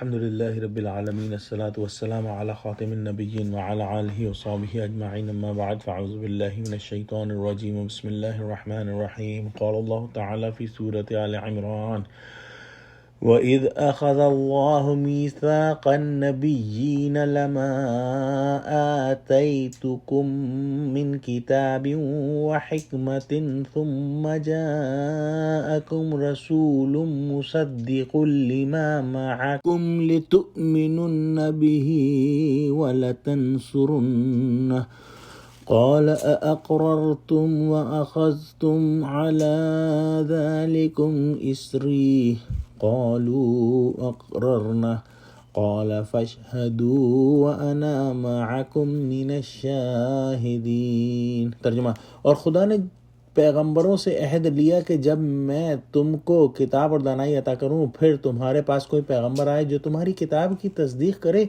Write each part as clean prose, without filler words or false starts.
الحمد لله رب العالمين الصلاة والسلام على خاتم النبيين وعلى آله وصحبه أجمعين أما بعد فأعوذ بالله من الشيطان الرجيم بسم الله الرحمن الرحيم قال الله تعالى في سورة آل عمران وَإِذْ أَخَذَ اللَّهُ مِيثَاقَ النَّبِيِّينَ لَمَا آتَيْتُكُم مِّن كِتَابٍ وَحِكْمَةٍ ثُمَّ جَاءَكُمْ رَسُولٌ مُّصَدِّقٌ لِّمَا مَعَكُمْ لِتُؤْمِنُنَّ بِهِ وَلَتَنصُرُنَّهُ قال أأقررتم وأخذتم على ذلكم إصري قالوا أقررنا قال فاشهدوا وأنا معكم من الشاهدين۔ ترجمہ، اور خدا نے پیغمبروں سے عہد لیا کہ جب میں تم کو کتاب اور دانائی عطا کروں پھر تمہارے پاس کوئی پیغمبر آئے جو تمہاری کتاب کی تصدیق کرے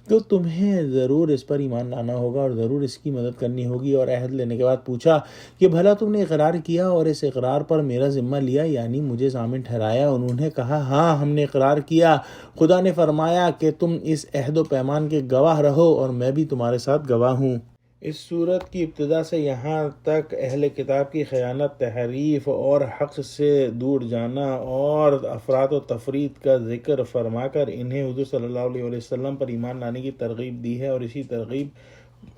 تو تمہیں ضرور اس پر ایمان لانا ہوگا اور ضرور اس کی مدد کرنی ہوگی۔ اور عہد لینے کے بعد پوچھا کہ بھلا تم نے اقرار کیا اور اس اقرار پر میرا ذمہ لیا، یعنی مجھے ضامن ٹھہرایا؟ انہوں نے کہا ہاں ہم نے اقرار کیا۔ خدا نے فرمایا کہ تم اس عہد و پیمان کے گواہ رہو اور میں بھی تمہارے ساتھ گواہ ہوں۔ اس سورت کی ابتدا سے یہاں تک اہل کتاب کی خیانت، تحریف اور حق سے دور جانا اور افراط و تفریط کا ذکر فرما کر انہیں حضور صلی اللہ علیہ وسلم پر ایمان لانے کی ترغیب دی ہے، اور اسی ترغیب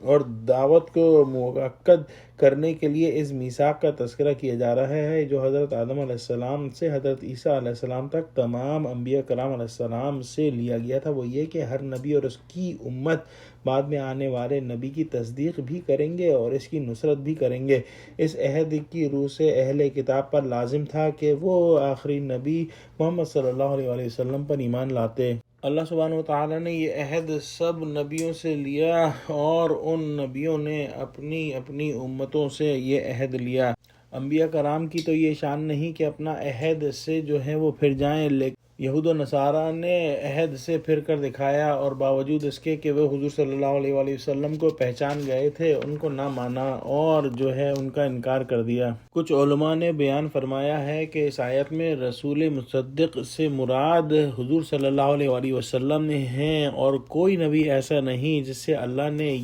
اور دعوت کو مؤکد کرنے کے لیے اس میثاق کا تذکرہ کیا جا رہا ہے جو حضرت آدم علیہ السلام سے حضرت عیسیٰ علیہ السلام تک تمام انبیاء کرام علیہ السلام سے لیا گیا تھا۔ وہ یہ کہ ہر نبی اور اس کی امت بعد میں آنے والے نبی کی تصدیق بھی کریں گے اور اس کی نصرت بھی کریں گے۔ اس عہد کی روح سے اہل کتاب پر لازم تھا کہ وہ آخری نبی محمد صلی اللہ علیہ وسلم پر ایمان لاتے۔ اللہ سبحانہ وتعالیٰ نے یہ عہد سب نبیوں سے لیا اور ان نبیوں نے اپنی اپنی امتوں سے یہ عہد لیا۔ انبیاء کرام کی تو یہ شان نہیں کہ اپنا عہد سے جو ہے وہ پھر جائیں، لیکن یہود و نصارہ نے عہد سے پھر کر دکھایا اور باوجود اس کے کہ وہ حضور صلی اللہ علیہ وسلم کو پہچان گئے تھے ان کو نہ مانا اور جو ہے ان کا انکار کر دیا۔ کچھ علماء نے بیان فرمایا ہے کہ اس آیت میں رسول مصدق سے مراد حضور صلی اللہ علیہ وسلم ہیں، اور کوئی نبی ایسا نہیں جس سے اللہ نے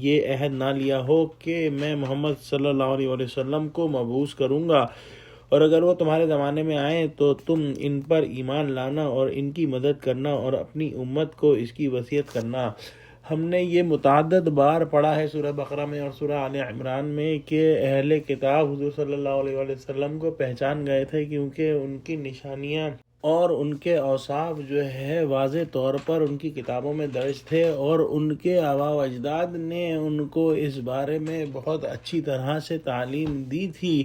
یہ عہد نہ لیا ہو کہ میں محمد صلی اللہ علیہ وسلم کو مبعوث کروں گا، اور اگر وہ تمہارے زمانے میں آئیں تو تم ان پر ایمان لانا اور ان کی مدد کرنا اور اپنی امت کو اس کی وصیت کرنا۔ ہم نے یہ متعدد بار پڑھا ہے سورہ بقرہ میں اور سورہ آل عمران میں کہ اہل کتاب حضور صلی اللہ علیہ وسلم کو پہچان گئے تھے کیونکہ ان کی نشانیاں اور ان کے اوصاف جو ہے واضح طور پر ان کی کتابوں میں درج تھے، اور ان کے آباء و اجداد نے ان کو اس بارے میں بہت اچھی طرح سے تعلیم دی تھی،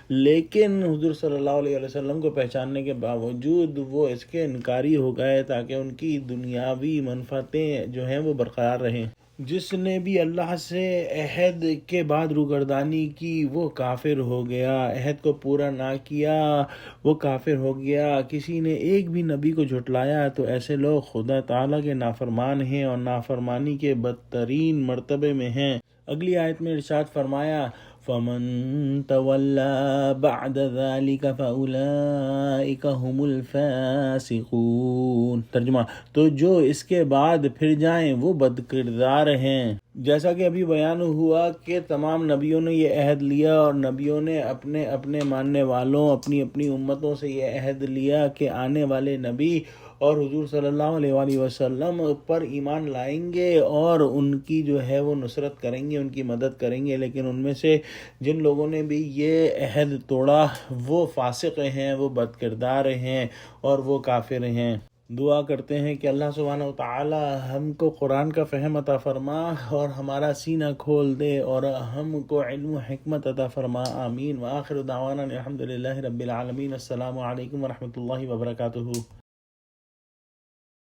لیکن حضور صلی اللہ علیہ وسلم کو پہچاننے کے باوجود وہ اس کے انکاری ہو گئے تاکہ ان کی دنیاوی منفعتیں جو ہیں وہ برقرار رہیں۔ جس نے بھی اللہ سے عہد کے بعد روگردانی کی وہ کافر ہو گیا، عہد کو پورا نہ کیا وہ کافر ہو گیا۔ کسی نے ایک بھی نبی کو جھٹلایا تو ایسے لوگ خدا تعالیٰ کے نافرمان ہیں اور نافرمانی کے بدترین مرتبے میں ہیں۔ اگلی آیت میں ارشاد فرمایا فَمَن تَوَلَّى بَعْدَ ذَلِكَ فَأُولَئِكَ هُمُ الْفَاسِقُونَ۔ ترجمہ، تو جو اس کے بعد پھر جائیں وہ بد کردار ہیں۔ جیسا کہ ابھی بیان ہوا کہ تمام نبیوں نے یہ عہد لیا اور نبیوں نے اپنے اپنے ماننے والوں اپنی اپنی امتوں سے یہ عہد لیا کہ آنے والے نبی اور حضور صلی اللہ علیہ وسلم پر ایمان لائیں گے اور ان کی جو ہے وہ نصرت کریں گے، ان کی مدد کریں گے، لیکن ان میں سے جن لوگوں نے بھی یہ عہد توڑا وہ فاسق ہیں، وہ بد کردار ہیں اور وہ کافر ہیں۔ دعا کرتے ہیں کہ اللہ سبحانہ وتعالی ہم کو قرآن کا فہم عطا فرما اور ہمارا سینہ کھول دے اور ہم کو علم و حکمت عطا فرما، آمین۔ وآخر دعوانا الحمد للہ رب العالمین۔ السلام علیکم ورحمۃ اللہ وبرکاتہ۔